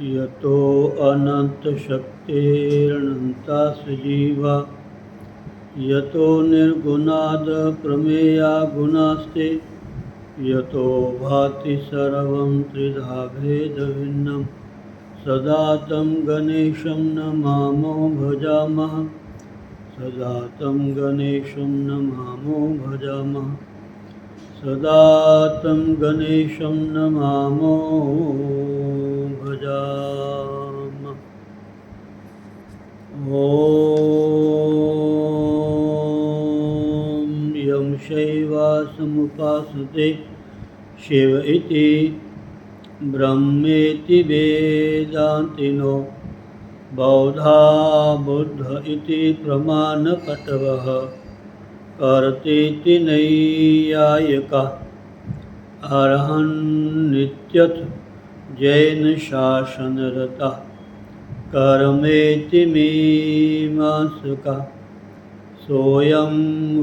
यतो अनन्तशक्तिरनन्ता सजीवा यतो निर्गुणाद् प्रमेया गुणास्ते यतो भाति सर्वं त्रिधा भेदभिन्नं सदा तं गणेशं नमामो भजामः सदा तं गणेशं नमामो भजामः सदा तं गणेशं नमामो भजामः। ॐ यं शैवासमुपासते शिव इति ब्रह्मेति वेदान्तिनो बौद्धा बुद्ध इति प्रमाणपटवः कर्तेति नैयायिकाः अर्हन्नित्यथ जैनशासनरताः कर्मेति मीमांसकाः सोऽयं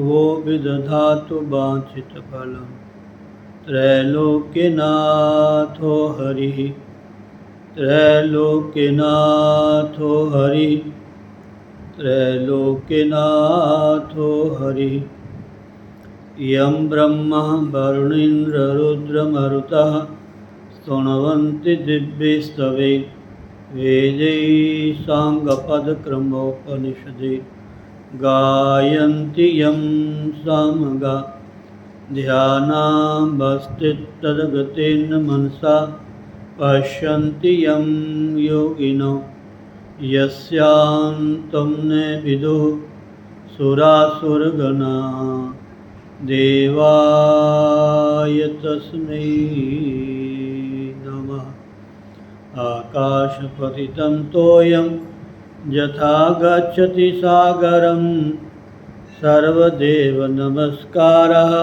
वो विदधातु वाञ्छितफलं त्रैलोक्यनाथो हरिः त्रैलोक्यनाथो हरिः त्रैलोक्यनाथो हरिः। यं ब्रह्मा वरुणेन्द्ररुद्रमरुतः स्तुवन्ति दिव्यैस्तवे वेदैः साङ्गपदक्रमोपनिषदे गायन्ति यं सामगा ध्यानावस्थिततद्गतेन मनसा पश्यन्ति यं योगिनो यस्यान्तं न विदुः सुरासुरगणाः देवाय तस्मै नमः। आकाशपतितं तोयं यथा गच्छति सागरं सर्वदेव नमस्कारः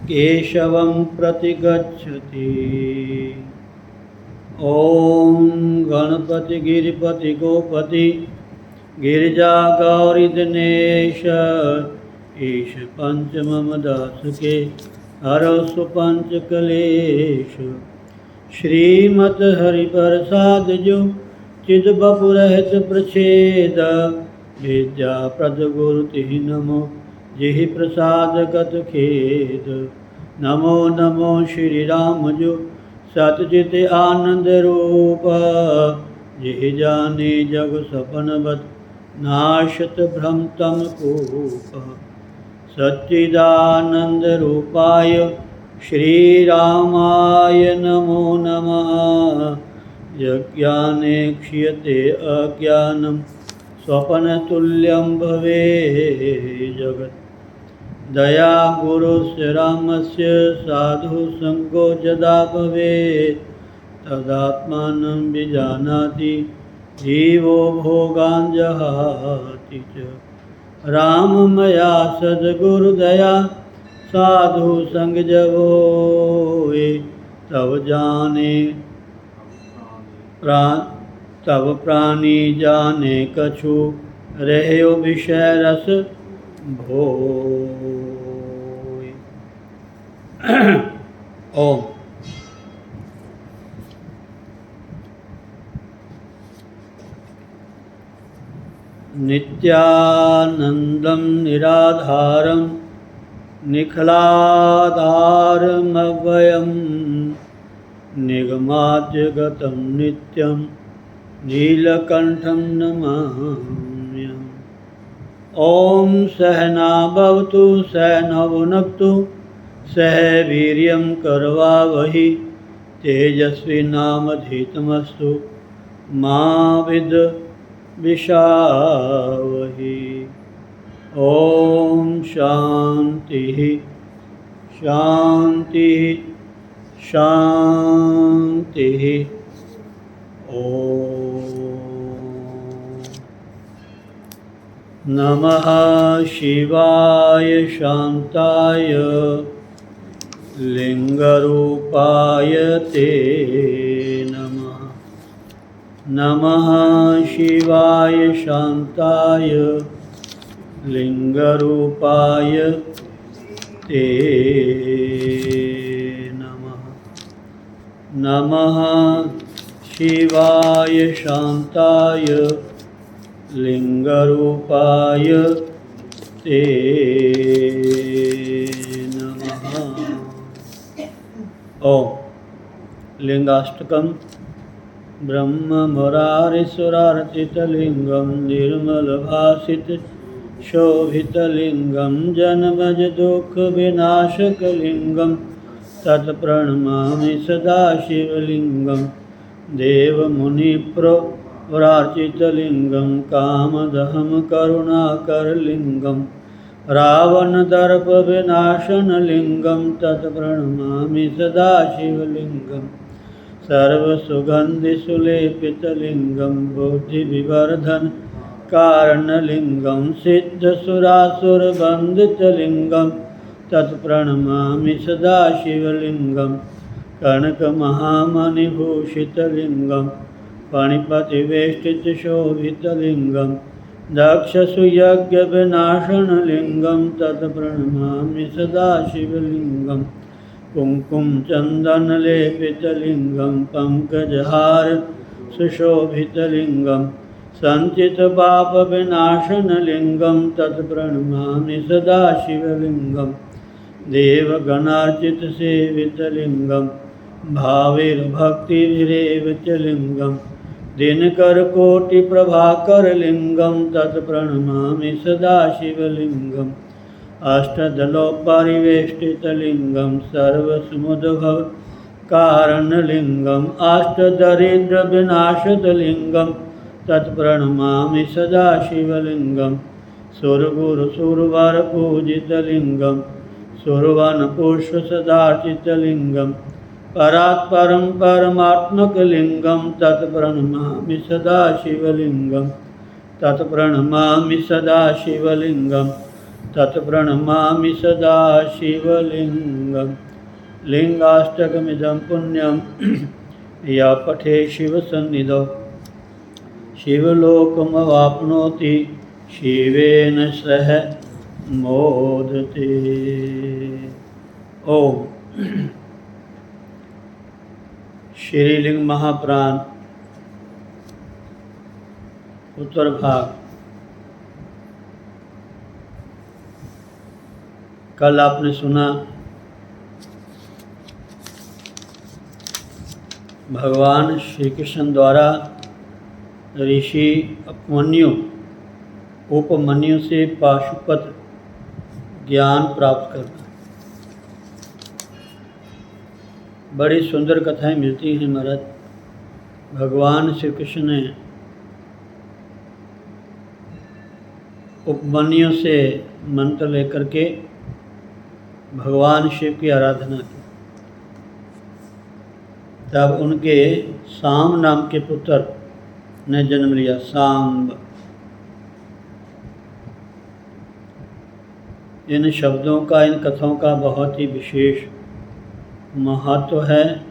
केशवं प्रति गच्छति। ॐ गणपति गिरिपति गोपति गिरिजा गौरी दिनेश ईश पंच मम दास के हरो सुपंच कलेश। श्रीमत हरिप्रसाद जो चिद बपुरहित प्रछेद विद्या प्रद गुरु तिहि नमो जिहि प्रसाद गत खेद। नमो नमो श्री राम जो सतचित आनंद रूप जिहि जाने जग सपनवत नाशत भ्रम तम कूप। सच्चिदानंद रूपाय श्री रामाय नमो नमः। यज्ञाने क्ष्यते अज्ञानं स्वपनतुल्यं भवे जगत्। दया गुरुस्य रामस्य साधु संगो यदा भवेत् तदात्मानं विजानाति जीवो भोगान् जहाति च। राममया सद्गुरुदया साधु संग जब होए तब जाने तब प्राणी जाने कछु रहो विषय रस भोय। ओम। नित्यानंदं निराधारं निखलाधारमव्ययं निगमाद्यगतं नित्यं नीलकण्ठं नमाम्यहम्। ॐ सहना भवतु सहनौ भुनक्तु सह वीर्यं करवावहै तेजस्विनामधीतमस्तु मा विद्विषावहै। ॐ शांति शांति शांति। ओम नमः शिवाय शांताय लिंगरूपाय ते नमः। नमः शिवाय शांताय लिंगरूपाय ते नमः। नमः शिवाय शांताय लिंगरूपाय ते नमः। ओम लिंगाष्टकम। ब्रह्म मुरारिसुरार्चितलिंगं निर्मलभासित शोभितलिंगं जन्मज दुःख विनाशकलिंगं तत्प्रणमामि सदा शिवलिंगं। देवमुनिप्रवरार्चितलिंगं कामदहं करुणाकरलिंगं रावणदर्पविनाशनलिंगं तत्प्रणमामि सदा शिवलिंगं। सर्वसुगन्धिसुलेपितलिंगं बुद्धिविवर्धन कारणलिंगं सिद्धसुरासुरवन्दितलिंगं तत्प्रणमामि सदा शिवलिंगं। कनकमहामणिभूषितलिंगं फणिपतिवेष्टितशोभितलिंगं दक्षसुयज्ञविनाशनलिंगं तत्प्रणमामि सदा शिवलिंगं। कुङ्कुमचन्दनलेपितलिंगं पङ्कजहार सुशोभितलिंगं सञ्चितपापविनाशनलिंगं तत्प्रणमामि सदा शिवलिंगं। देवगणार्चितसेवितलिंगं भावैर्भक्तिभिरेव च लिंगं दिनकरकोटिप्रभाकरलिंगं तत्प्रणमामि सदा शिवलिंगम्। अष्टदलोपरिवेष्टितलिंगं सर्वसमुद्भवकारणलिंगम् अष्टदरिद्रविनाशतलिंगं तत्प्रणमामि सदा शिवलिंगं। सुरगुरुसुरवरपूजितलिंगं सुरवनपुष्पसदार्चितलिंगं परात्परं परमात्मकलिंगं तत्प्रणमामि सदा शिवलिंगं। तत्प्रणमामि सदा शिवलिंगं। तत्प्रणमामि सदा शिवलिंगं। लिंगाष्टकमिदं पुण्यं या पठे शिवसन्निधौ शिवलोकमवाप्नोति शिवेन सह मोदते। ओम श्रीलिंग महाप्राण उत्तर भाग। कल आपने सुना भगवान श्री कृष्ण द्वारा ऋषि उपमन्यु से पाशुपत ज्ञान प्राप्त करना। बड़ी सुंदर कथाएं मिलती हैं महाराज। भगवान श्री कृष्ण ने उपमन्यु से मंत्र लेकर के भगवान शिव की आराधना की। तब उनके सांब नाम के पुत्र ने जन्म लिया, सांब। इन शब्दों का, इन कथाओं का बहुत ही विशेष महत्व है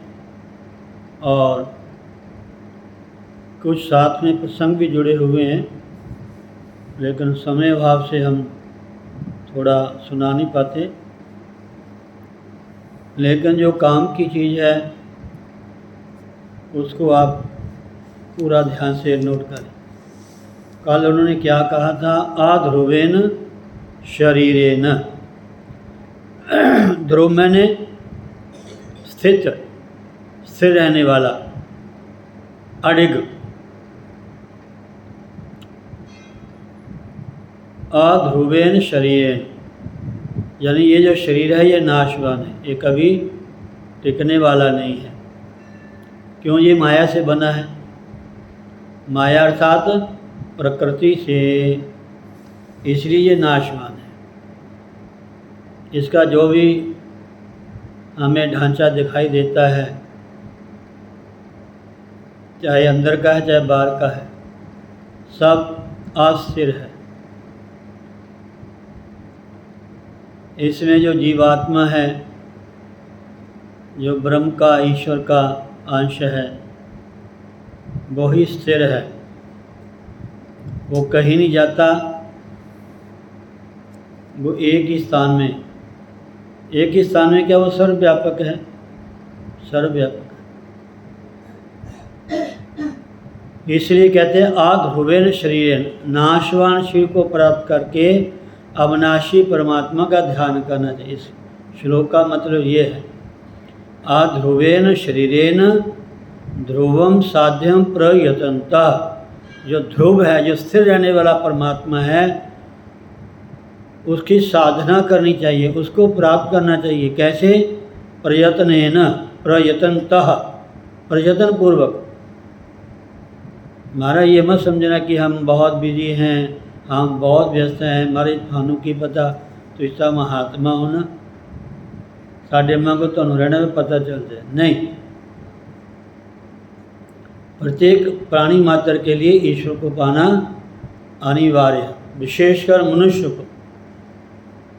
और कुछ साथ में प्रसंग भी जुड़े हुए हैं, लेकिन समय अभाव से हम थोड़ा सुना नहीं पाते। लेकिन जो काम की चीज़ है उसको आप पूरा ध्यान से नोट करें। कल उन्होंने क्या कहा था? आध्रुवेन शरीरेन। ध्रुव मैंने स्थिर रहने वाला, अडिग। अध्रुवेन शरीरेन, यानी ये जो शरीर है ये नाशवान है, ये कभी टिकने वाला नहीं है। क्यों? ये माया से बना है। माया अर्थात प्रकृति से, इसलिए ये नाशवान है। इसका जो भी हमें ढांचा दिखाई देता है, चाहे अंदर का है चाहे बाहर का है, सब अस्थिर है। इसमें जो जीवात्मा है, जो ब्रह्म का, ईश्वर का अंश है, वो ही स्थिर है, वो कहीं नहीं जाता। वो एक ही स्थान में, एक ही स्थान में क्या, वो सर्वव्यापक है, सर्वव्यापक। इसलिए कहते हैं आध्रुवेन शरीरेन, नाशवान शरीर को प्राप्त करके अविनाशी परमात्मा का ध्यान करना चाहिए। इस श्लोक का मतलब ये है, आध्रुवेन शरीरेन ध्रुवम साध्यम प्रयतनता। जो ध्रुव है, जो स्थिर रहने वाला परमात्मा है, उसकी साधना करनी चाहिए, उसको प्राप्त करना चाहिए। कैसे? प्रयत्नेन, प्रयतनतः, प्रयत्न पूर्वक। हमारा ये मत समझना कि हम बहुत बिजी हैं, हम बहुत व्यस्त हैं, हमारे थानों की पता तो इसका महात्मा होना साढ़े माँ को तो रहने में पता चल जाए, नहीं। प्रत्येक प्राणी मात्र के लिए ईश्वर को पाना अनिवार्य, विशेषकर मनुष्य को।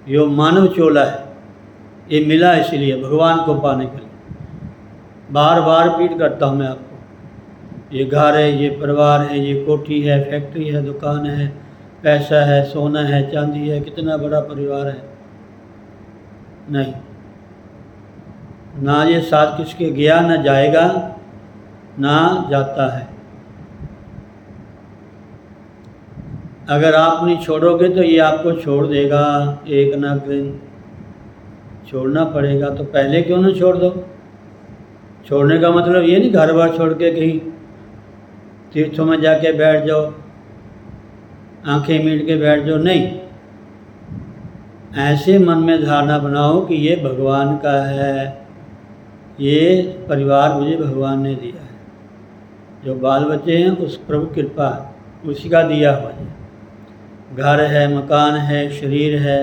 यो मानव चोला है, ये मिला इसलिए भगवान को पाने के लिए। बार बार रिपीट करता हूँ मैं आपको, ये घर है, ये परिवार है, ये कोठी है, फैक्ट्री है, दुकान है, पैसा है, सोना है, चांदी है, कितना बड़ा परिवार है, नहीं। ना ये साथ किसके गया, ना जाएगा, ना जाता है। अगर आप नहीं छोड़ोगे तो ये आपको छोड़ देगा, एक ना दिन छोड़ना पड़ेगा। तो पहले क्यों ना छोड़ दो? छोड़ने का मतलब ये नहीं घर बार छोड़ के कहीं तीर्थों में जाके बैठ जाओ, आंखें मीट के बैठ जाओ, नहीं। ऐसे मन में धारणा बनाओ कि ये भगवान का है, ये परिवार मुझे भगवान ने दिया है। जो बाल बच्चे हैं उस प्रभु कृपा है, उसी का दिया हुआ है। घर है, मकान है, शरीर है,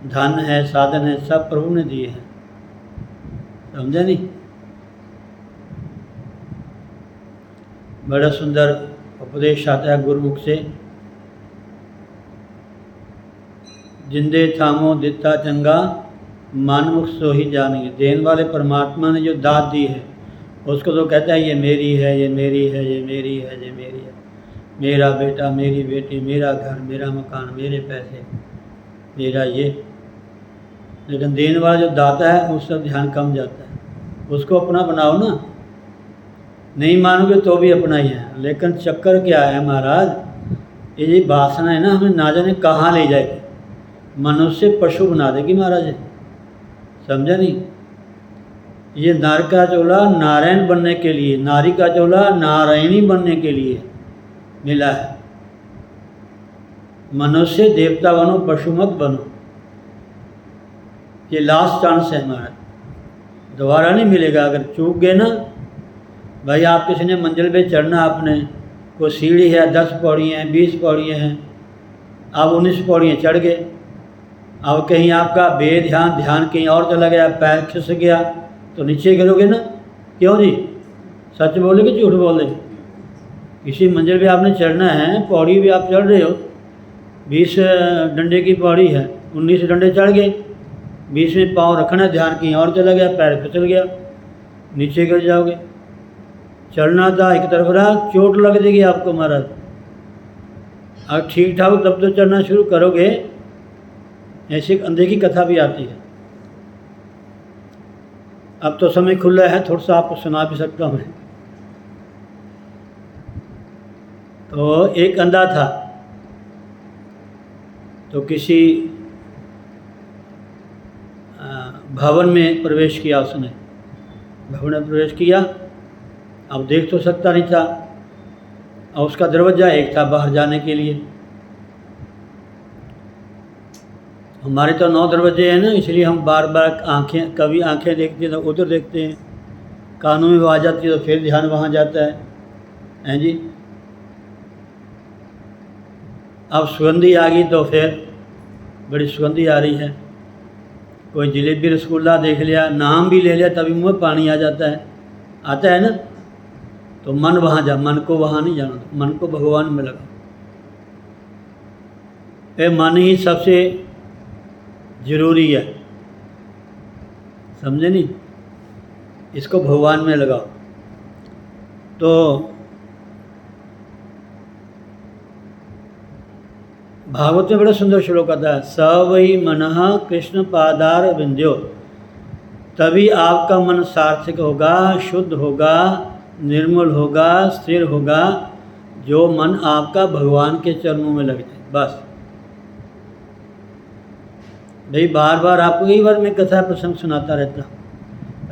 धन है, साधन है, सब प्रभु ने दिए हैं। समझे नहीं? बड़ा सुंदर उपदेश आता है गुरुमुख से, जिंदे थामो दिता चंगा, मानमुख सो ही जानेंगे। देने वाले परमात्मा ने जो दात दी है उसको तो कहता है ये मेरी है, ये मेरी है, ये मेरी है, ये मेरी है, मेरा बेटा, मेरी बेटी, मेरा घर, मेरा मकान, मेरे पैसे, मेरा ये। लेकिन देने वाला जो दाता है उस पर ध्यान कम जाता है। उसको अपना बनाओ ना, नहीं मानोगे तो भी अपना ही है। लेकिन चक्कर क्या है महाराज, ये वासना है ना, हमें ना जाने कहाँ ले जाएगी, मनुष्य पशु बना देगी महाराज। समझा नहीं? ये नर का चोला नारायण बनने के लिए, नारी का चोला नारायणी बनने के लिए मिला है। मनुष्य देवता बनो, पशु मत बनो। ये लास्ट चांस है हमारा, दोबारा नहीं मिलेगा। अगर चूक गए ना भाई, आप किसी ने मंजिल पे चढ़ना, आपने कोई सीढ़ी है, 10 पौड़ियाँ हैं, 20 पौड़ियाँ हैं, आप 19 पौड़ियाँ चढ़ गए, अब कहीं आपका बेध्यान ध्यान कहीं और चला गया, पैर खिस गया तो नीचे गिरोगे ना। क्यों जी? सच बोले कि झूठ बोले? किसी मंजिल पे आपने चढ़ना है, पौड़ी भी आप चढ़ रहे हो, 20 डंडे की पौड़ी है, 19 डंडे चढ़ गए, 20 में पाँव रखना, ध्यान कहीं और चला गया, पैर फिसल गया, नीचे गिर जाओगे। चढ़ना था एक तरफ रहा, चोट लग जाएगी आपको महाराज। अब ठीक ठाक तब तो चढ़ना शुरू करोगे। ऐसी एक अंधे की कथा भी आती है। अब तो समय खुला है, थोड़ा सा आपको सुना भी सकता हूँ मैं। तो एक अंधा था, तो किसी भवन में प्रवेश किया उसने। भवन में प्रवेश किया, अब देख तो सकता नहीं था, और उसका दरवाज़ा एक था बाहर जाने के लिए। हमारे तो 9 दरवाजे हैं ना, इसलिए हम बार बार आंखें, कभी आंखें देखते हैं तो उधर देखते हैं, कानों में आवाज़ आती है तो फिर ध्यान वहाँ जाता है जी। अब सुगंधी आ गई तो फिर बड़ी सुगंधी आ रही है, कोई जलेबी रसगुल्ला देख लिया, नाम भी ले लिया, तभी मुँह में पानी आ जाता है, आता है ना। तो मन वहाँ जा, मन को वहाँ नहीं जाना, मन को भगवान में लगा। ये मन ही सबसे ज़रूरी है, समझे नहीं, इसको भगवान में लगाओ। तो भागवत में बड़ा सुंदर श्लोक आता है, स वही मनः कृष्ण पादार विंध्यो, तभी आपका मन सार्थक होगा, शुद्ध होगा, निर्मल होगा, स्थिर होगा, जो मन आपका भगवान के चरणों में लग जाए। बस भाई बार बार आपको कई बार मैं कथा प्रसंग सुनाता रहता,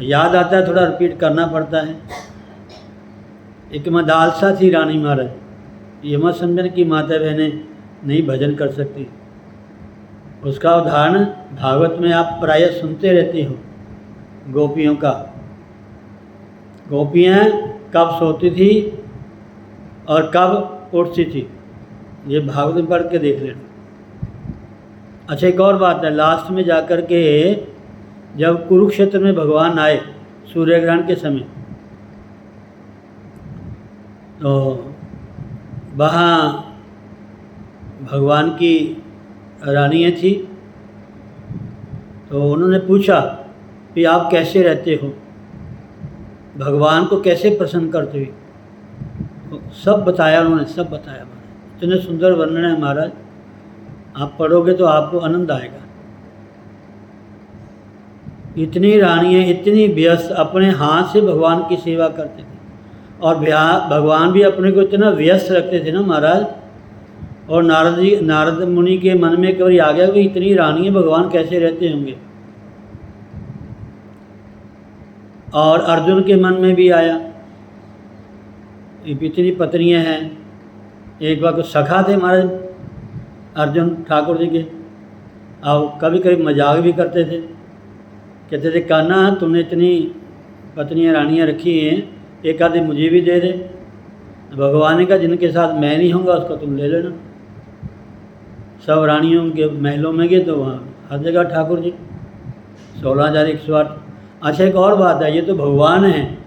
याद आता है, थोड़ा रिपीट करना पड़ता है। एक मदालसा थी रानी महाराज, यमसंदन की माता बहनें नहीं भजन कर सकती, उसका उदाहरण भागवत में आप प्रायः सुनते रहते हो। गोपियों का, गोपियाँ कब सोती थी और कब उठती थी, ये भागवत में पढ़ के देख लेना। अच्छा, एक और बात है, लास्ट में जाकर के जब कुरुक्षेत्र में भगवान आए सूर्य ग्रहण के समय, तो वहाँ भगवान की रानियाँ थी, तो उन्होंने पूछा कि आप कैसे रहते हो, भगवान को कैसे प्रसन्न करते हो। तो सब बताया उन्होंने, सब बताया। इतने सुंदर वर्णन है महाराज, आप पढ़ोगे तो आपको आनंद आएगा। इतनी रानियाँ इतनी व्यस्त, अपने हाथ से भगवान की सेवा करते थे, और भगवान भी अपने को इतना व्यस्त रखते थे ना महाराज। और नारद मुनि के मन में कभी आ गया कि इतनी रानियाँ भगवान कैसे रहते होंगे, और अर्जुन के मन में भी आया इतनी पत्नियाँ हैं। एक बार तो सखा थे महाराज अर्जुन ठाकुर जी के, और कभी कभी मजाक भी करते थे, कहते थे कान्हा तुमने इतनी पत्नियाँ रानियाँ रखी हैं, एक आधे मुझे भी दे दे। भगवान ने कहा जिनके साथ मैं नहीं होऊंगा उसको तुम ले लेना। सब रानियों के महलों में गए तो वहाँ हर जगह ठाकुर जी 16,108। अच्छा, एक और बात है, ये तो भगवान है,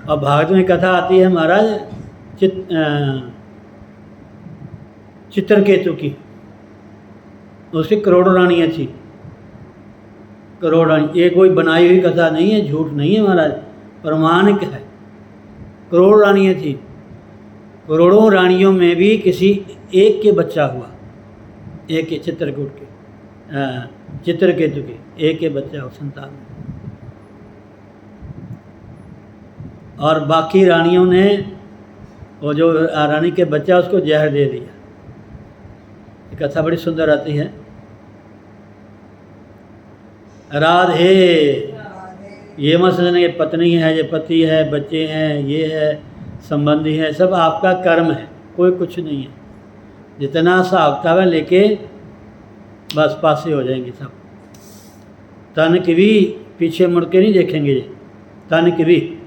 और भागवत में कथा आती है महाराज चित्रकेतु की, उसकी करोड़ों रानियाँ थी, करोड़ रानी। ये कोई बनाई हुई कथा नहीं है, झूठ नहीं है महाराज, प्रमाणिक है। करोड़ रानियाँ थी, करोड़ों रानियों में भी किसी एक के बच्चा हुआ, एक के चित्रकेतु के एक के बच्चा हो, संतान। और बाकी रानियों ने वो जो रानी के बच्चा उसको जहर दे दिया। कथा बड़ी सुंदर आती है। राधे, ये मत समझना कि पत्नी है, ये पति है, बच्चे हैं, ये है, संबंधी है, सब आपका कर्म है, कोई कुछ नहीं है। जितना सा हफ्ता है लेके बस पासे हो जाएंगे सब। तन की भी पीछे मुड़ के नहीं देखेंगे, तन की भी।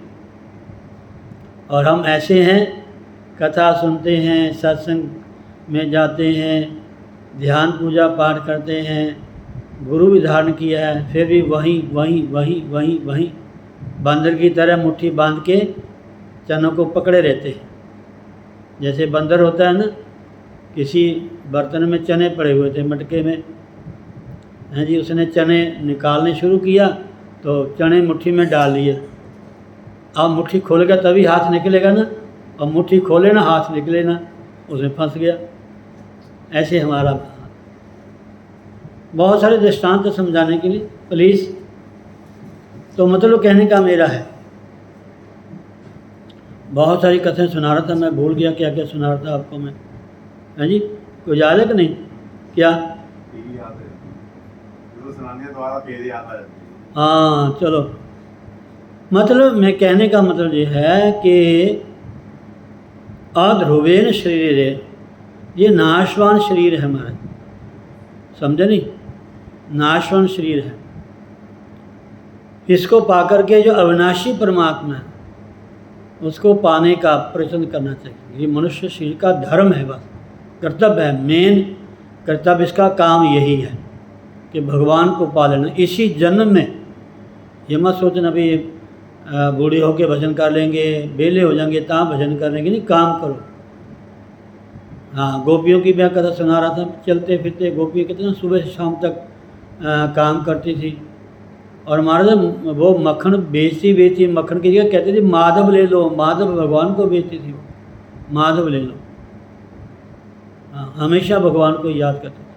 और हम ऐसे हैं, कथा सुनते हैं, सत्संग में जाते हैं, ध्यान पूजा पाठ करते हैं, गुरु भी धारण किया है, फिर भी वहीं बंदर की तरह मुट्ठी बांध के चनों को पकड़े रहते हैं। जैसे बंदर होता है ना, किसी बर्तन में चने पड़े हुए थे मटके में, हैं जी, उसने चने निकालने शुरू किया तो चने मुट्ठी में डाल लिए। अब मुट्ठी खोलेगा तभी हाथ निकलेगा ना, और मुट्ठी खोले ना हाथ निकले ना, उसमें फंस गया। ऐसे हमारा बहुत सारे दृष्टांत समझाने के लिए प्लीज़। तो मतलब कहने का मेरा है, बहुत सारी कथाएं सुना रहा था, मैं भूल गया क्या क्या सुना रहा था आपको मैं, है जी, कोई याद है कि नहीं? क्या हाँ चलो, मतलब मैं कहने का मतलब ये है कि अध्रुवेन शरीर है, ये नाशवान शरीर है हमारा, समझे नहीं, नाशवान शरीर है। इसको पाकर के जो अविनाशी परमात्मा है उसको पाने का प्रयत्न करना चाहिए। ये मनुष्य शरीर का धर्म है, बस कर्तव्य है, मेन कर्तव्य इसका काम यही है कि भगवान को पा लेना इसी जन्म में। ये मत सोचना भी बूढ़े होके भजन कर लेंगे, बेले हो जाएंगे तहाँ भजन कर लेंगे, नहीं, काम करो। हाँ, गोपियों की मैं कथा सुना रहा था, चलते फिरते गोपियाँ कितना सुबह से शाम तक काम करती थी। और महाराज वो मक्खन बेचती मक्खन की जगह कहती थी माधव ले लो, माधव भगवान को बेचती थी वो, माधव ले लो। हाँ, हमेशा भगवान को याद करते थे।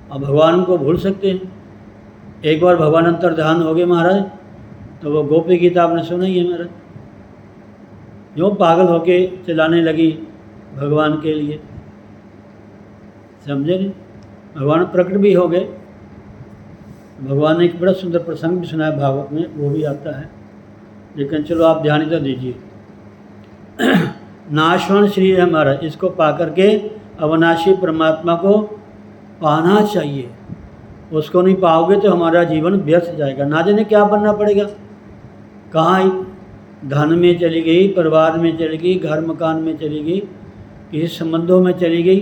और भगवान को भूल सकते हैं? एक बार भगवान अंतर्ध्यान हो गए महाराज, तो वो गोपी गीता आपने सुना ही है महाराज, जो पागल होके चलाने लगी भगवान के लिए, समझे नहीं? भगवान प्रकट भी हो गए। भगवान ने एक बड़ा सुंदर प्रसंग भी सुनाया भागवत में, वो भी आता है, लेकिन चलो आप ध्यान तो दीजिए। नाशवान शरीर है हमारा, इसको पा करके अविनाशी परमात्मा को पाना चाहिए। उसको नहीं पाओगे तो हमारा जीवन व्यर्थ जाएगा। ना जाने क्या बनना पड़ेगा, कहाँ धन में चली गई, परिवार में चली गई, घर मकान में चली गई, किसी संबंधों में चली गई,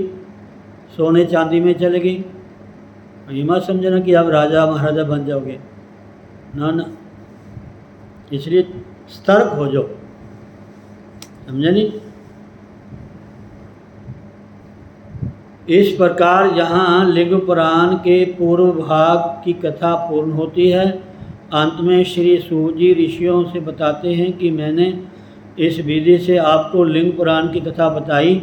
सोने चांदी में चली गई। ये मत समझना कि आप राजा महाराजा बन जाओगे, ना ना। इसलिए सतर्क हो जाओ, समझे नहीं? इस प्रकार यहाँ लिंग पुराण के पूर्व भाग की कथा पूर्ण होती है। अंत में श्री सूत जी ऋषियों से बताते हैं कि मैंने इस विधि से आपको लिंग पुराण की कथा बताई।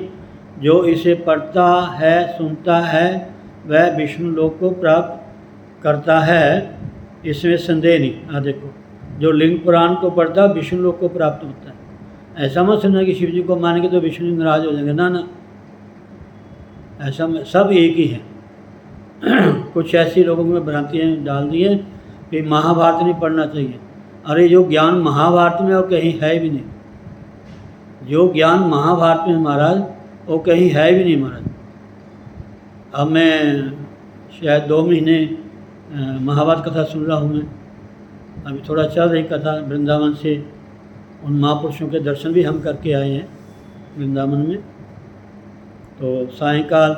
जो इसे पढ़ता है, सुनता है, वह विष्णु लोक को प्राप्त करता है, इसमें संदेह नहीं। देखो, जो लिंग पुराण को पढ़ता है विष्णु लोक को प्राप्त होता है। ऐसा मत सुनना कि शिव जी को मानेंगे तो विष्णु नाराज हो जाएंगे, ना ना, ऐसा सब एक ही है। कुछ ऐसी लोगों में भ्रांतियाँ डाल दी है कि महाभारत नहीं पढ़ना चाहिए। अरे जो ज्ञान महाभारत में वो कहीं है भी नहीं। जो ज्ञान महाभारत में महाराज वो कहीं है भी नहीं महाराज। अब मैं शायद 2 महीने महाभारत कथा सुन रहा हूँ। मैं अभी थोड़ा चल रही कथा वृंदावन से, उन महापुरुषों के दर्शन भी हम करके आए हैं वृंदावन में। तो सायंकाल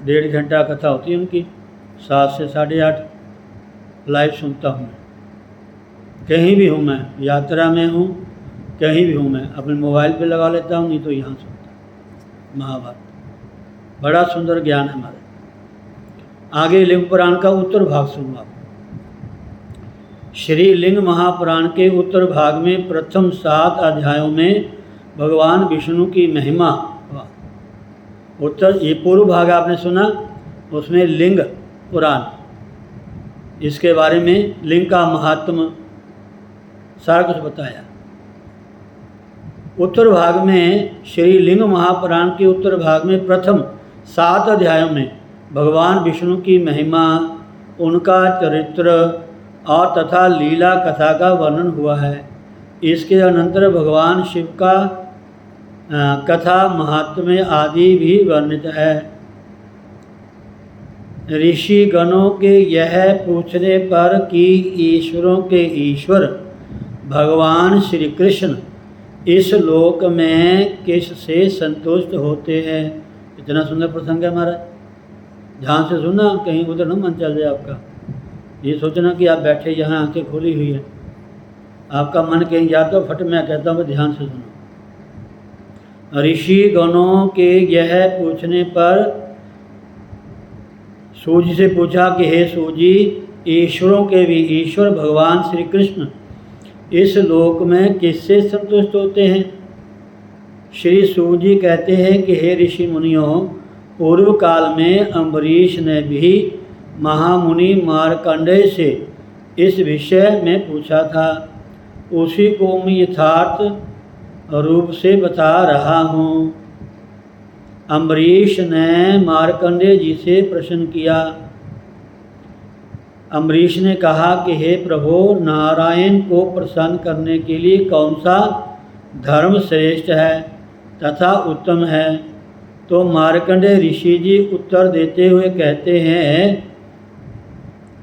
1.5 घंटा कथा होती है उनकी, 7 से 8:30 लाइव सुनता हूँ मैं। कहीं भी हूँ मैं, यात्रा में हूँ, कहीं भी हूँ मैं, अपने मोबाइल पे लगा लेता हूँ, नहीं तो यहाँ सुनता हूँ महाभारत। बड़ा सुंदर ज्ञान है हमारे। आगे लिंग पुराण का उत्तर भाग सुनो आप। श्री लिंग महापुराण के उत्तर भाग में प्रथम 7 अध्यायों में भगवान विष्णु की महिमा, उत्तर ये पूर्व भाग आपने सुना, उसमें लिंग पुराण, इसके बारे में लिंग का महात्म सारा कुछ बताया। उत्तर भाग में श्री लिंग महापुराण के उत्तर भाग में प्रथम 7 अध्यायों में भगवान विष्णु की महिमा, उनका चरित्र और तथा लीला कथा का वर्णन हुआ है। इसके अनंतर भगवान शिव का कथा महात्म्य आदि भी वर्णित है। ऋषि गणों के यह पूछने पर कि ईश्वरों के ईश्वर भगवान श्री कृष्ण इस लोक में किस से संतुष्ट होते हैं। इतना सुंदर प्रसंग है हमारा, ध्यान से सुनना, कहीं उधर न मन चल जाए आपका। ये सोचना कि आप बैठे यहाँ आंखें खोली हुई है, आपका मन कहीं जाता फट, मैं कहता हूँ ध्यान से सुनो। ऋषि गणों के यह पूछने पर सूजी से पूछा कि हे सूजी, ईश्वरों के भी ईश्वर भगवान श्री कृष्ण इस लोक में किससे संतुष्ट होते हैं। श्री सूजी कहते हैं कि हे ऋषि मुनियों, पूर्व काल में अम्बरीश ने भी महामुनि मार्कंडेय से इस विषय में पूछा था। उसी को मैं यथार्थ रूप से बता रहा हूँ। अम्बरीश ने मार्कंडेय जी से प्रश्न किया। अम्बरीश ने कहा कि हे प्रभु, नारायण को प्रसन्न करने के लिए कौन सा धर्म श्रेष्ठ है तथा उत्तम है। तो मार्कंडेय ऋषि जी उत्तर देते हुए कहते हैं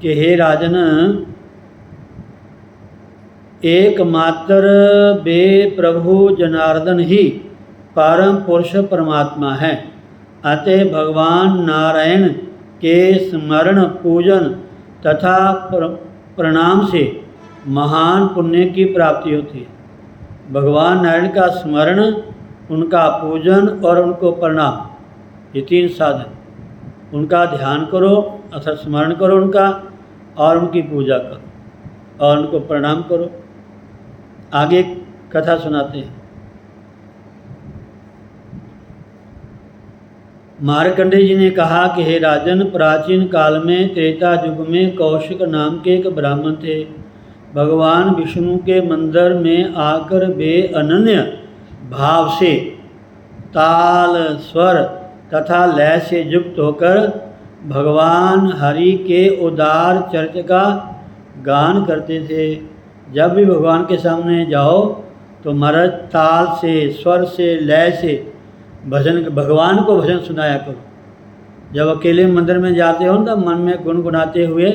कि हे राजन, एकमात्र वे प्रभु जनार्दन ही परम पुरुष परमात्मा है। अतः भगवान नारायण के स्मरण पूजन तथा प्रणाम से महान पुण्य की प्राप्ति होती है। भगवान नारायण का स्मरण, उनका पूजन और उनको प्रणाम, ये तीन साधन। उनका ध्यान करो अर्थात स्मरण करो उनका, और उनकी पूजा करो और उनको प्रणाम करो। आगे कथा सुनाते हैं। मार्कंडेय जी ने कहा कि हे राजन, प्राचीन काल में त्रेता युग में कौशिक नाम के एक ब्राह्मण थे। भगवान विष्णु के मंदिर में आकर वे अनन्य भाव से ताल, स्वर तथा लय से युक्त होकर भगवान हरि के उदार चरित्र का गान करते थे। जब भी भगवान के सामने जाओ तो महाराज ताल से, स्वर से, लय से भजन, भगवान को भजन सुनाया करो। जब अकेले मंदिर में जाते हो तो मन में गुनगुनाते हुए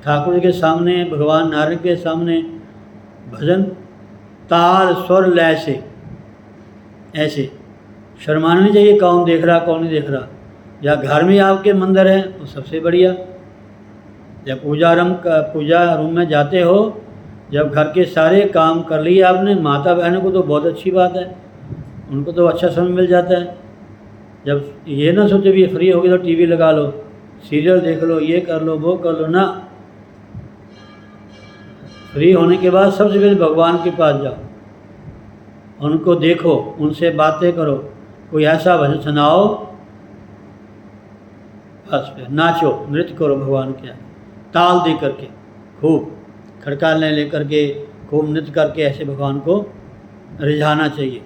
ठाकुर के सामने, भगवान नारायण के सामने भजन ताल, स्वर, लय से ऐसे। शर्माना नहीं चाहिए कौन देख रहा कौन नहीं देख रहा। या घर में आपके मंदिर है तो सबसे बढ़िया। जब पूजा रूम में जाते हो, जब घर के सारे काम कर लिए आपने, माता बहनों को तो बहुत अच्छी बात है, उनको तो अच्छा समय मिल जाता है। जब ये ना सोचे भी फ्री होगी तो टीवी लगा लो, सीरियल देख लो, ये कर लो, वो कर लो ना। फ्री होने के बाद सबसे पहले भगवान के पास जाओ, उनको देखो, उनसे बातें करो, कोई ऐसा भजन सुनाओ, बस फिर नाचो, नृत्य करो भगवान के, ताल दे करके, खूब खड़काने लेकर के, खूब नृत्य करके ऐसे भगवान को रिझाना चाहिए।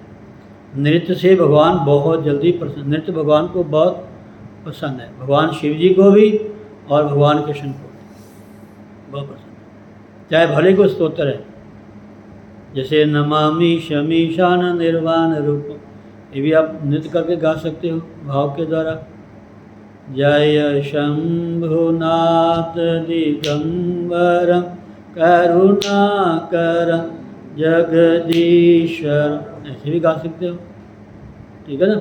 नृत्य से भगवान बहुत जल्दी प्रसन्न, नृत्य भगवान को बहुत पसंद है, भगवान शिव जी को भी और भगवान कृष्ण को बहुत पसंद है। चाहे भले को स्तोत्र है, जैसे नमामि शमीशान निर्वाण रूप, ये भी आप नृत्य करके गा सकते हो भाव के द्वारा। जय शंभुनाथ दिगंबरम करुणाकरम जगदीश्वर, ऐसे भी गा सकते हो, ठीक है ना।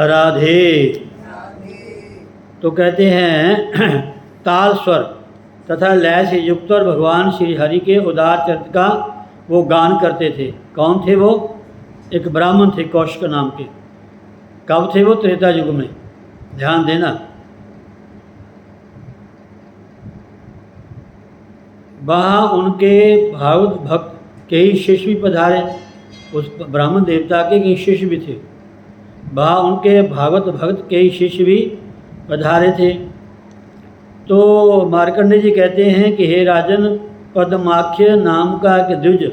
राधे। तो कहते हैं ताल, स्वर तथा लय से युक्त और भगवान श्री हरि के उदार चरित्र का वो गान करते थे। कौन थे वो? एक ब्राह्मण थे कौशिक नाम के। कब थे वो? त्रेता युग में। ध्यान देना। वहाँ उनके भागवत भक्त कई शिष्य भी पधारे, उस ब्राह्मण देवता के कई शिष्य भी थे। वहाँ उनके भागवत भक्त कई शिष्य भी पधारे थे। तो मार्कंडेय जी कहते हैं कि हे राजन, पद्माख्य नाम का एक द्विज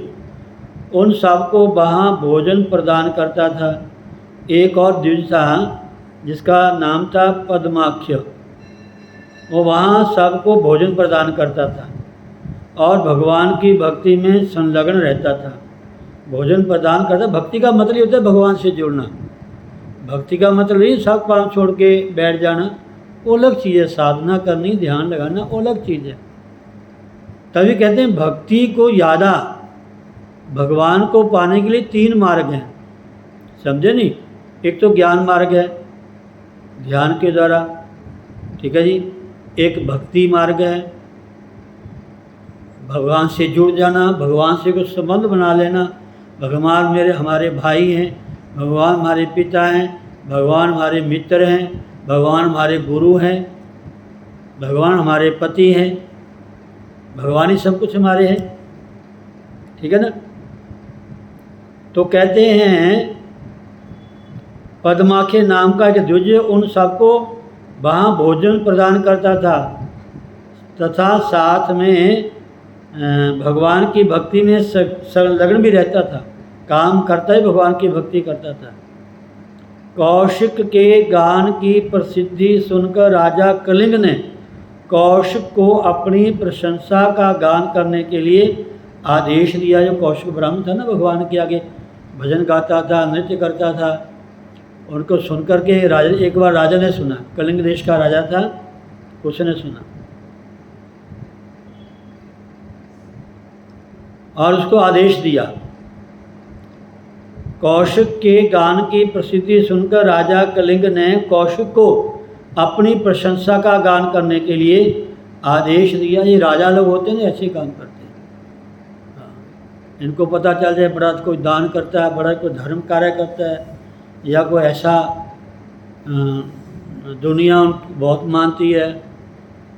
उन सबको वहाँ भोजन प्रदान करता था। एक और द्विज था जिसका नाम था पद्माख्य, वो वहाँ सबको भोजन प्रदान करता था और भगवान की भक्ति में संलग्न रहता था। भोजन प्रदान करता, भक्ति का मतलब ये होता है भगवान से जुड़ना। भक्ति का मतलब ये सब काम छोड़ के बैठ जाना, वो अलग चीज़ है। साधना करनी, ध्यान लगाना, वो अलग चीज़ है। तभी कहते हैं भक्ति को यादा, भगवान को पाने के लिए तीन मार्ग हैं, समझे नहीं। एक तो ज्ञान मार्ग है ध्यान के द्वारा, ठीक है जी। एक भक्ति मार्ग है, भगवान से जुड़ जाना, भगवान से कुछ संबंध बना लेना। भगवान हमारे भाई हैं, भगवान हमारे पिता हैं, भगवान हमारे मित्र हैं, भगवान हमारे गुरु हैं, भगवान हमारे पति हैं, भगवान ही सब कुछ हमारे हैं, ठीक है ना। तो कहते हैं पद्माख्य नाम का एक द्विज उन सबको वहाँ भोजन प्रदान करता था तथा साथ में भगवान की भक्ति में संलग्न भी रहता था। काम करता ही भगवान की भक्ति करता था। कौशिक के गान की प्रसिद्धि सुनकर राजा कलिंग ने कौशिक को अपनी प्रशंसा का गान करने के लिए आदेश दिया। जो कौशिक ब्राह्मण था ना, भगवान के आगे भजन गाता था, नृत्य करता था, उनको सुनकर के राजा, एक बार राजा ने सुना, कलिंग देश का राजा था, उसने सुना और उसको आदेश दिया कौशिक के गान की प्रसिद्धि सुनकर राजा कलिंग ने कौशिक को अपनी प्रशंसा का गान करने के लिए आदेश दिया। ये राजा लोग होते हैं ना, ऐसे काम करते हैं। हाँ, इनको पता चल जाए बड़ा कोई दान करता है, बड़ा कोई धर्म कार्य करता है, या कोई ऐसा दुनिया बहुत मानती है,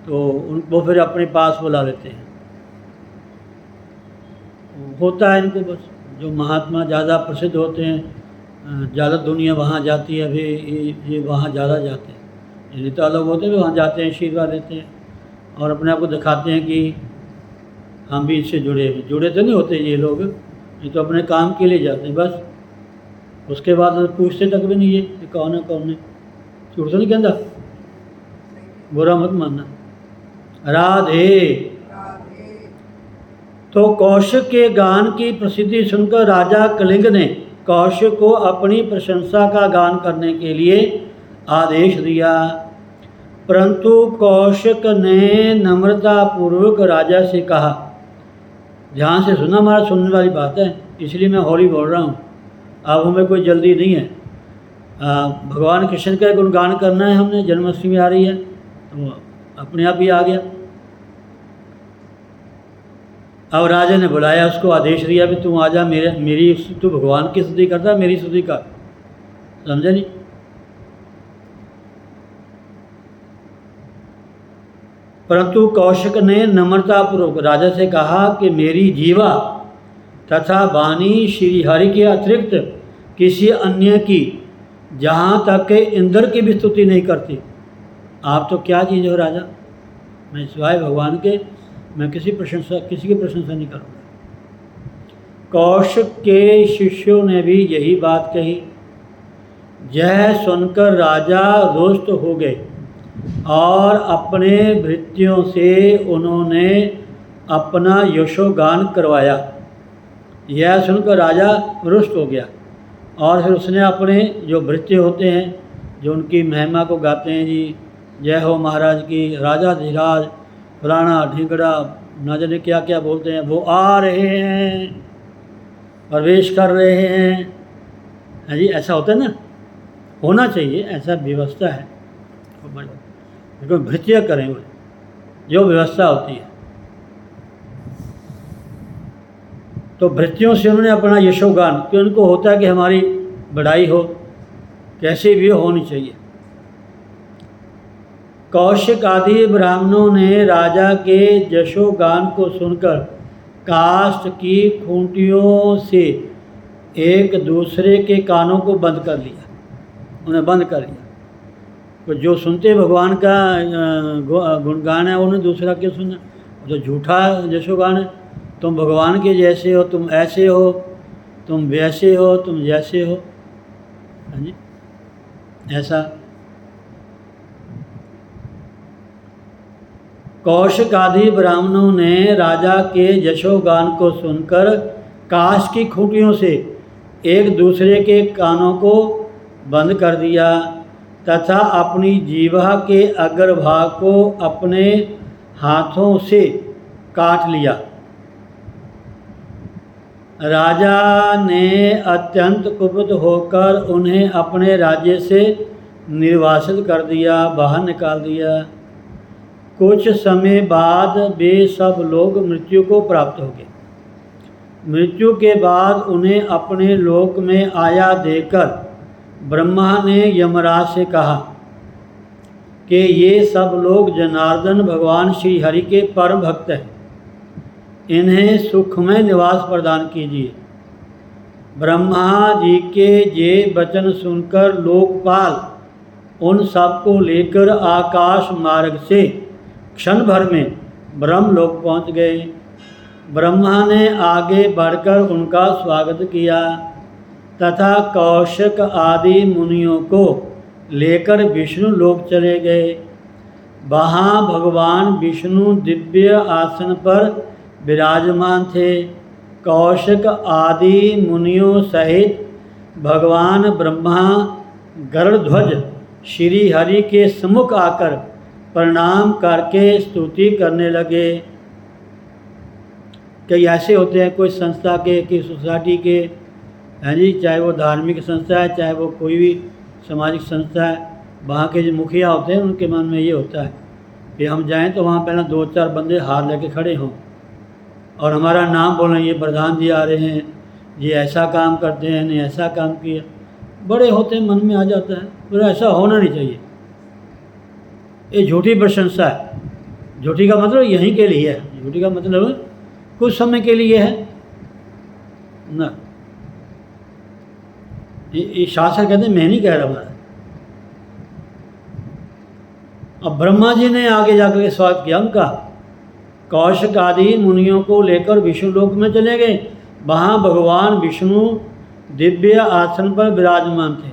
तो उनको फिर अपने पास बुला लेते हैं। होता है इनको बस, जो महात्मा ज़्यादा प्रसिद्ध होते हैं, ज़्यादा दुनिया वहाँ जाती है, अभी ये वहाँ ज़्यादा जाते हैं। ये नेता लोग होते हैं, वहाँ जाते हैं, आशीर्वाद देते हैं और अपने आप को दिखाते हैं कि हम भी इससे जुड़े तो नहीं होते ये लोग, ये तो अपने काम के लिए जाते हैं बस। उसके बाद पूछते तक भी नहीं ये कौन है कौन है। झूठ तो नहीं कहता, बुरा मत मानना। राधे। तो कौशिक के गान की प्रसिद्धि सुनकर राजा कलिंग ने कौशिक को अपनी प्रशंसा का गान करने के लिए आदेश दिया, परंतु कौशिक ने नम्रतापूर्वक राजा से कहा। ध्यान से सुनना, हमारा सुनने वाली बात है, इसलिए मैं हौली बोल रहा हूँ। अब हमें कोई जल्दी नहीं है। भगवान कृष्ण का गुणगान करना है हमने, जन्माष्टमी आ रही है तो अपने आप ही आ गया। अब राजा ने बुलाया, उसको आदेश दिया भी तू आजा, मेरी तू भगवान की स्तुति करता, मेरी स्तुति कर। समझे नहीं? परंतु कौशिक ने नम्रतापूर्वक राजा से कहा कि मेरी जीवा तथा वाणी श्री हरि के अतिरिक्त किसी अन्य की, जहाँ तक कि इंद्र की भी स्तुति नहीं करती। आप तो क्या चीज़ हो राजा, मैं सिवाय भगवान के मैं किसी की प्रशंसा नहीं करूँगा। कौशिक के शिष्यों ने भी यही बात कही। यह सुनकर राजा रुष्ट हो गए और अपने भृत्यों से उन्होंने अपना यशोगान करवाया। यह सुनकर राजा रुष्ट हो गया और फिर उसने अपने जो भृत्य होते हैं, जो उनकी महिमा को गाते हैं, जी जय हो महाराज की, राजा धीराज, फलाना ढींगड़ा, न जाने क्या क्या बोलते हैं, वो आ रहे हैं, प्रवेश कर रहे हैं। हाँ जी, ऐसा होता है ना, होना चाहिए, ऐसा व्यवस्था है। बिल्कुल भृत्य करें वो जो व्यवस्था होती है। तो भृत्यों से उन्होंने अपना यशोगान, कि उनको होता है कि हमारी बढ़ाई हो, कैसे भी होनी चाहिए। कौशिक आदि ब्राह्मणों ने राजा के यशोगान को सुनकर काष्ठ की खूंटियों से एक दूसरे के कानों को बंद कर लिया, उन्हें बंद कर लिया। तो जो सुनते भगवान का गुणगान है, उन्हें दूसरा क्यों सुनना? तो झूठा यशोगान है। तुम भगवान के जैसे हो, तुम ऐसे हो, तुम वैसे हो, तुम जैसे हो। हाँ जी, ऐसा। कौशिक आदि ब्राह्मणों ने राजा के यशोगान को सुनकर काष्ठ की खूंटियों से एक दूसरे के कानों को बंद कर दिया तथा अपनी जीवा के अग्रभाग को अपने हाथों से काट लिया। राजा ने अत्यंत कुपित होकर उन्हें अपने राज्य से निर्वासित कर दिया, बाहर निकाल दिया। कुछ समय बाद वे सब लोग मृत्यु को प्राप्त हो गए। मृत्यु के बाद उन्हें अपने लोक में आया देखकर ब्रह्मा ने यमराज से कहा कि ये सब लोग जनार्दन भगवान श्री हरि के परम भक्त हैं, इन्हें सुखमय निवास प्रदान कीजिए। ब्रह्मा जी के ये वचन सुनकर लोकपाल उन सबको लेकर आकाश मार्ग से क्षण भर में ब्रह्मलोक पहुँच गए। ब्रह्मा ने आगे बढ़कर उनका स्वागत किया तथा कौशिक आदि मुनियों को लेकर विष्णु लोक चले गए। वहाँ भगवान विष्णु दिव्य आसन पर विराजमान थे। कौशिक आदि मुनियों सहित भगवान ब्रह्मा गरुड़ध्वज श्री हरि के सम्मुख आकर प्रणाम करके स्तुति करने लगे। कई ऐसे होते हैं, कोई संस्था के, कि सोसाइटी के है जी, चाहे वो धार्मिक संस्था है, चाहे वो कोई भी सामाजिक संस्था है, वहाँ के जो मुखिया होते हैं उनके मन में ये होता है कि हम जाएं तो वहाँ पहले 2-4 बंदे हार लेके खड़े हों और हमारा नाम बोलें, ये प्रधान जी आ रहे हैं, ये ऐसा काम करते हैं, ने ऐसा काम किया। बड़े होते हैं, मन में आ जाता है, पर ऐसा होना नहीं चाहिए। ये झूठी प्रशंसा है। झूठी का मतलब यहीं के लिए है, झूठी का मतलब कुछ समय के लिए है ना। ये शास्त्र कहते हैं, मैं नहीं कह रहा हमारा। अब ब्रह्मा जी ने आगे जाकर के स्वागत किया उनका। कौशिक आदि मुनियों को लेकर विष्णु लोक में चले गए। वहाँ भगवान विष्णु दिव्य आसन पर विराजमान थे।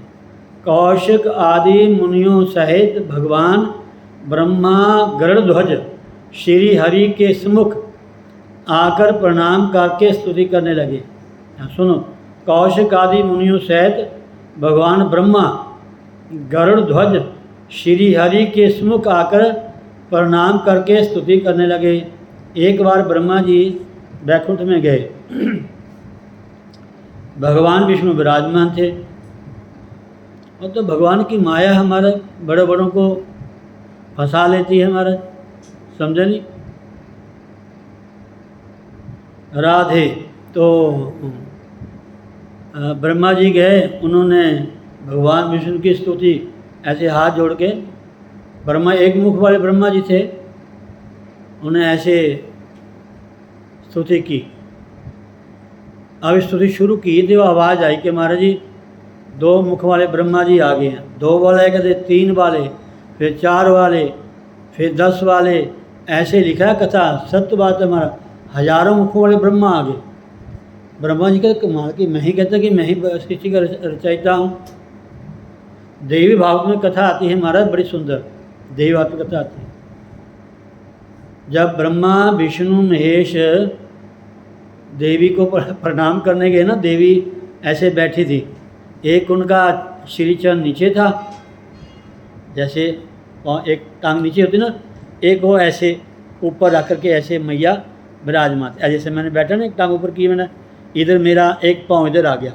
कौशिक आदि मुनियों सहित भगवान ब्रह्मा गरुड़ध्वज श्री हरि के सम्मुख आकर प्रणाम करके स्तुति करने लगे। सुनो, कौशिक आदि मुनियों सहित भगवान ब्रह्मा गरुड़ध्वज श्री हरि के सम्मुख आकर प्रणाम करके स्तुति करने लगे। एक बार ब्रह्मा जी वैकुंठ में गए। भगवान विष्णु विराजमान थे। और तो भगवान की माया हमारे बड़े बड़ों को फंसा लेती है हमारा, समझे नहीं। राधे तो ब्रह्मा जी गए, उन्होंने भगवान विष्णु की स्तुति ऐसे हाथ जोड़ के, ब्रह्मा एक मुख वाले ब्रह्मा जी थे, उन्हें ऐसे स्तुति की। अब स्तुति शुरू की तो आवाज़ आई कि महाराज जी 2 मुख वाले ब्रह्मा जी आ गए हैं। 2 वाले कहते, 3 वाले, फिर 4 वाले, फिर 10 वाले, ऐसे लिखा है कथा। सत्य बात है, हमारा हजारों मुखों वाले ब्रह्मा आ गए। ब्रह्मा जी कहते कमाल की, मैं ही कहता कि मैं ही सृष्टि का रचयिता हूँ। देवी भागवत में कथा आती है महाराज, बड़ी सुंदर देवी भागवत में कथा आती है। जब ब्रह्मा विष्णु महेश देवी को प्रणाम करने गए ना, देवी ऐसे बैठी थी। एक उनका श्रीचरण नीचे था, जैसे एक टांग नीचे होती ना, एक वो ऐसे ऊपर आकर के ऐसे मैया विराजमान। जैसे मैंने बैठा ना, एक टांग ऊपर की मैंने, इधर मेरा एक पाँव इधर आ गया,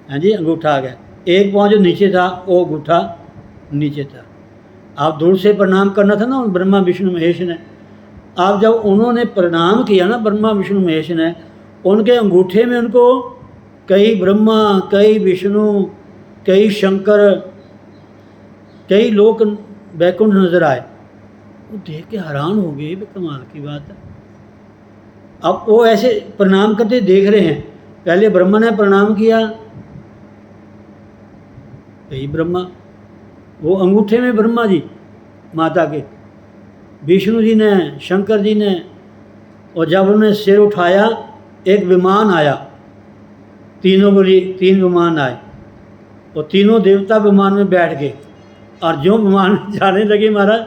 हाँ जी, अंगूठा आ गया। एक पाँव जो नीचे था वो अंगूठा नीचे था। आप दूर से प्रणाम करना था ना ब्रह्मा विष्णु महेश ने। आप जब उन्होंने प्रणाम किया ना ब्रह्मा विष्णु महेश ने, उनके अंगूठे में उनको कई ब्रह्मा, कई विष्णु, कई शंकर, कई लोक वैकुंठ नजर आए। वो देख के हैरान हो गए, कमाल की बात है। अब वो ऐसे प्रणाम करते देख रहे हैं। पहले ब्रह्मा ने प्रणाम किया, कई ब्रह्मा, वो अंगूठे में ब्रह्मा जी माता के, विष्णु जी ने, शंकर जी ने। और जब उन्होंने सिर उठाया, एक विमान आया, 3 विमान आए, और तीनों देवता विमान में बैठ गए। और जो विमान जाने लगे महाराज,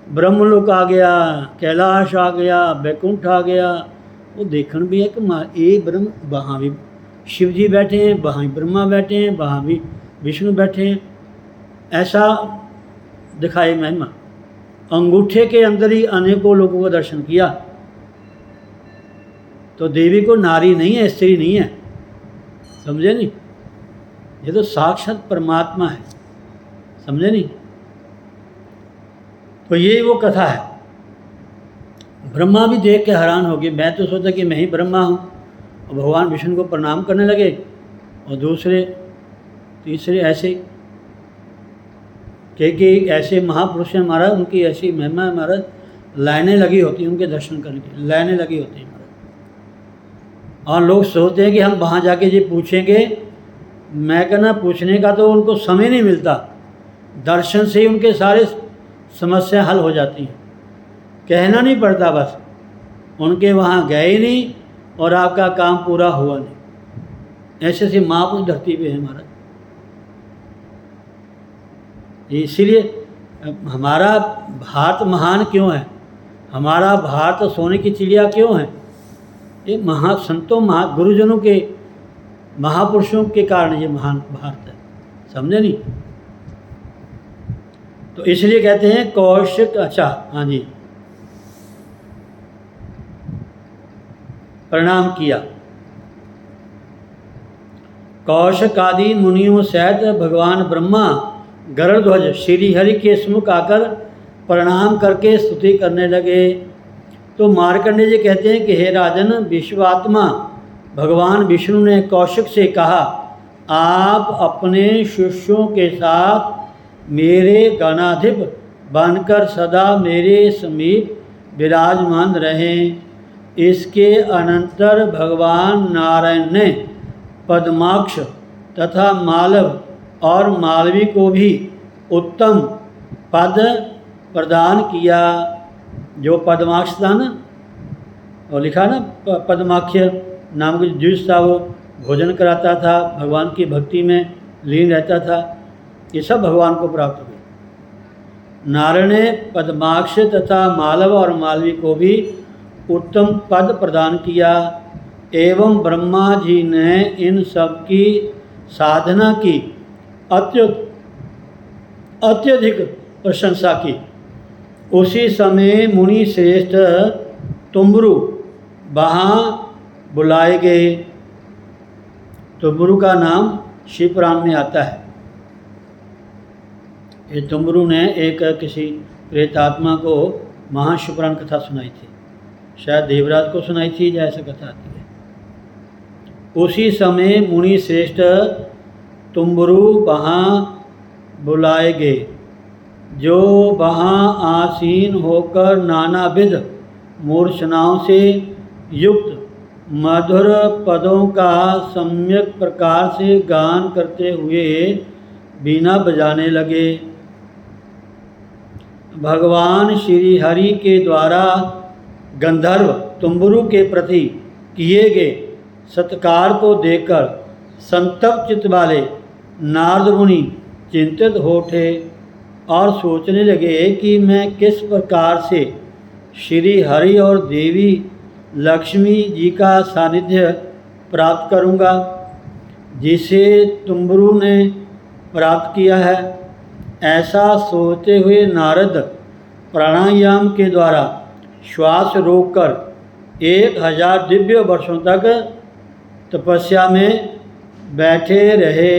ब्रह्मलोक आ गया, कैलाश आ गया, वैकुंठ आ गया। वो देखने भी है कि ये ब्रह्म, वहाँ भी शिव जी बैठे हैं, वहाँ भी ब्रह्मा बैठे हैं, वहाँ भी विष्णु बैठे हैं। ऐसा दिखाई महिमा। अंगूठे के अंदर ही अनेकों लोगों का दर्शन किया। तो देवी को नारी नहीं है, स्त्री नहीं है, समझे नहीं। ये तो साक्षात परमात्मा है, समझे नहीं। तो ये वो कथा है। ब्रह्मा भी देख के हैरान हो गए। मैं तो सोचा कि मैं ही ब्रह्मा हूँ। और भगवान विष्णु को प्रणाम करने लगे। और दूसरे तीसरे ऐसे कि ऐसे महापुरुष हैं महाराज, उनकी ऐसी महिमा है महाराज, लाइनें लगी होती हैं उनके दर्शन करने की, लाइनें लगी होती हैं महाराज। और लोग सोचते हैं कि हम वहाँ जाके ये पूछेंगे। मैं कहना, पूछने का तो उनको समय नहीं मिलता, दर्शन से ही उनके सारे समस्या हल हो जाती हैं। कहना नहीं पड़ता, बस उनके वहाँ गए ही नहीं और आपका काम पूरा हुआ नहीं। ऐसे से महापुरुष धरती पे है महाराज। इसीलिए हमारा भारत महान क्यों है, हमारा भारत सोने की चिड़िया क्यों है? ये संतों, गुरुजनों के, महापुरुषों के कारण ये महान भारत है, समझे नहीं। तो इसलिए कहते हैं कौशिक। अच्छा, हाँ जी, प्रणाम किया। कौशिकादि मुनियों सहित भगवान ब्रह्मा गरुड़ध्वज श्री हरि के सम्मुख आकर प्रणाम करके स्तुति करने लगे। तो मार्कंडेय जी कहते हैं कि हे राजन, विश्वात्मा भगवान विष्णु ने कौशिक से कहा, आप अपने शिष्यों के साथ मेरे गणाधिप बनकर सदा मेरे समीप विराजमान रहें। इसके अनंतर भगवान नारायण ने पद्माक्ष तथा मालव और मालवी को भी उत्तम पद प्रदान किया। जो पद्माक्ष था ना, और लिखा ना पद्माख्य नाम का द्विज था, वो भोजन कराता था, भगवान की भक्ति में लीन रहता था, ये सब भगवान को प्राप्त हुए। नारायण ने पद्माक्ष तथा मालव और मालवी को भी उत्तम पद प्रदान किया एवं ब्रह्मा जी ने इन सब की साधना की अत्यधिक प्रशंसा की। उसी समय मुनि श्रेष्ठ तुम्बरु वहाँ बुलाए गए। तुम्बरु का नाम शिव पुराण में आता है। ये तुम्बरु ने एक किसी प्रेतात्मा को महाशिवपुराण कथा सुनाई थी, शायद देवराज को सुनाई थी, जैसे कथा आती है। उसी समय मुनि श्रेष्ठ तुम्बरु वहाँ बुलाए गए, जो वहाँ आसीन होकर नानाविध मूर्छनाओं से युक्त मधुर पदों का सम्यक प्रकार से गान करते हुए बीना बजाने लगे। भगवान श्री हरि के द्वारा गंधर्व तुम्बरु के प्रति किए गए सत्कार को देखकर संतप्त चित्त वाले नारद मुनि चिंतित हो उठे और सोचने लगे कि मैं किस प्रकार से श्री हरि और देवी लक्ष्मी जी का सानिध्य प्राप्त करूंगा, जिसे तुम्बरु ने प्राप्त किया है। ऐसा सोचते हुए नारद प्राणायाम के द्वारा श्वास रोककर 1000 दिव्य वर्षों तक तपस्या में बैठे रहे।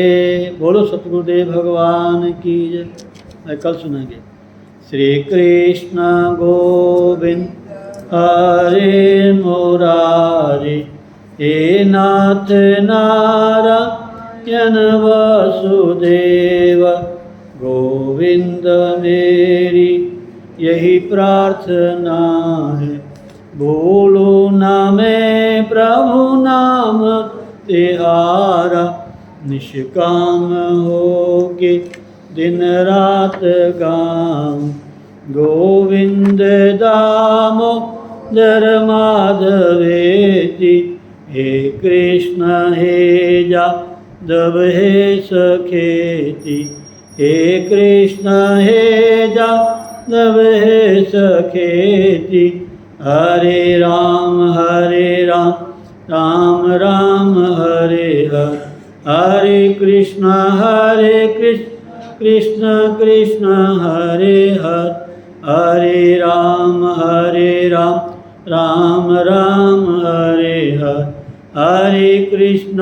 बोलो सतगुरुदेव भगवान की जय। कल सुनाएंगे। श्री कृष्ण गोविंद हरे मुरारी, हे नाथ नारायण वसुदेव, गोविंद मेरी यही प्रार्थना है। बोलो ना मैं प्रभु नाम तिहारा, निष्काम होके दिन रात गाऊं। गोविंद दामोदर माधवेति, हे कृष्ण हे जादव हे सखेति, हे कृष्ण हे जादव हे सखेति। हरे राम राम राम हरे हरे, हरे कृष्ण कृष्ण कृष्ण हरे हरे, हरे राम राम राम हरे हरे, हरे कृष्ण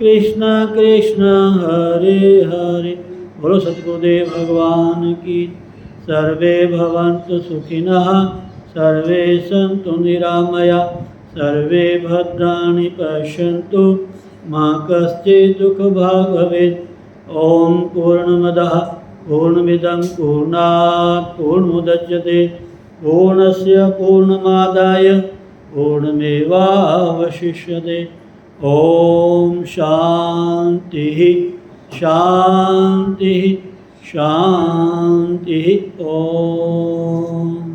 कृष्ण कृष्ण हरे हरे। बोलो सतगुरुदेव भगवान की। सर्वे भवन्तु सुखिनः, सर्वे सन्तु निरामया, सर्वे भद्राणि पश्यन्तु मा कश्चित् दुःखभाग् भवेत्। ओम पूर्णमदः पूर्णमिदं पूर्णात् पूर्णमुदच्यते, पूर्णस्य पूर्णमादाय पूर्णमेवावशिष्यते। ओम शांति शांति शांति। ओम।